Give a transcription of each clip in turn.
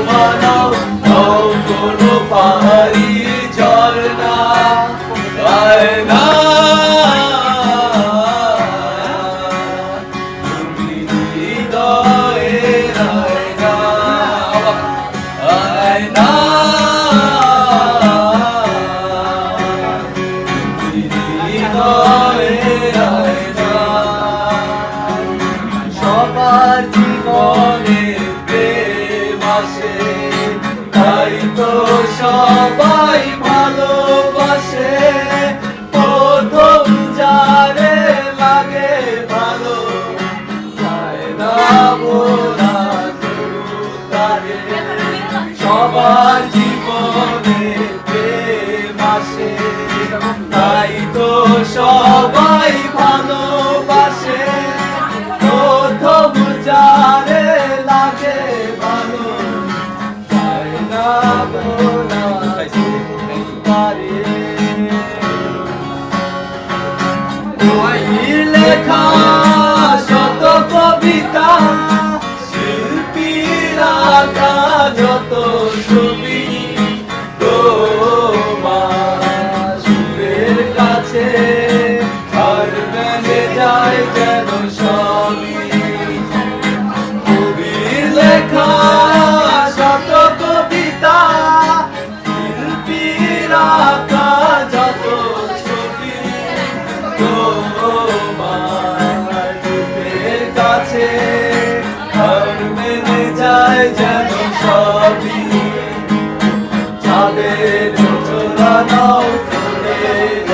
মানব নও কোনো পাহাড়ি ঝরনা আয়না তুমি হৃদয়ের আয়না আয়না তুমি হৃদয়ের আয়না সবার জীবনে প্রেম আসে তাই তো সবাই ভালোবাসে প্রথম যারে লাগে ভালো যায় না বলা তারে সবার জীবনে প্রেম আসে তাই তো সবাই ভালোবাসে প্রথম যারে লাগে ভালো যায় না বলা পারে লেখা শত কবিতা শিল্পীরা যত ছবি তোমার সুরের কাছে আর মেলে যায় যেন সবই কবির লেখা শত কবিতা শিল্পীরা যত ছবি তোমার সুরের কাছে আর মেলে যায় যেন সবই চাঁদের চোরা নাও ফুলের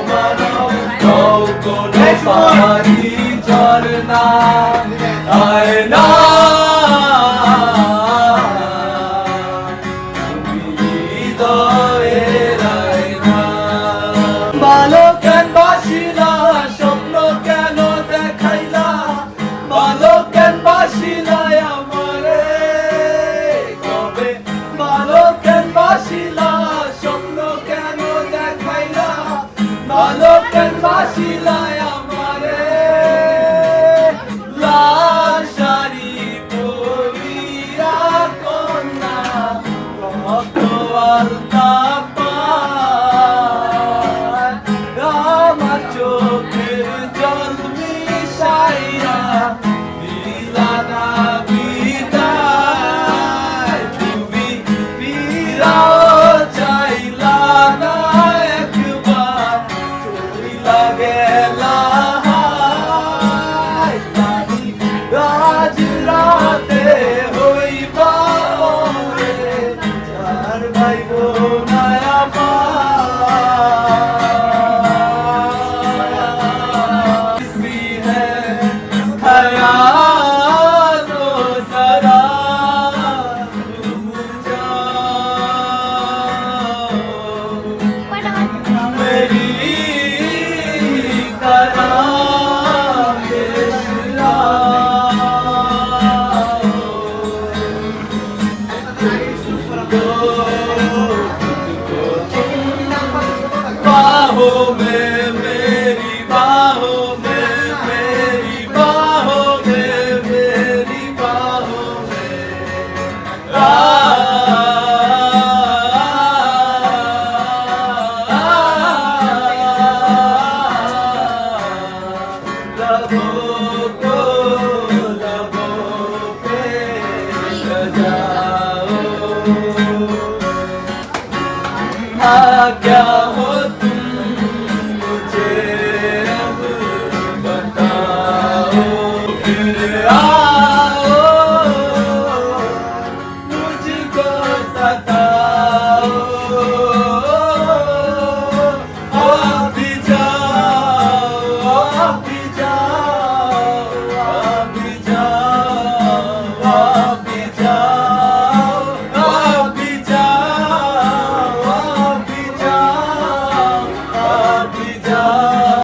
মানব নও কোনো পাহাড়ি ঝরনা আয়না তুমি হৃদয়ের আয়না ভালো কেন বাসিলা স্বপ্ন কেন দেখাইলা ভালো কেন বাসিলা আমারে কবে ভালো কেন বাসিলা স্বপ্ন কেন দেখাইলা ভালো কেন বাসিলা আমারে লাল শাড়ি পরিয়া কন্যা রক্ত আলতা পায় আমার চোখের জল মিশাইয়া দিলা না বিদায় তুমি ফিরাও চাইলা না একবার চলিলা গেলা আজ রাতে হইবা ওরে চার ভাই বোনায় আমার सी है ख्यालो जरा तुम जाओ मेरी तरह बाहों में मेरी बाहों में मेरी बाहों में मेरी बाहों में लबों को लबों पे सजाओ क्या हो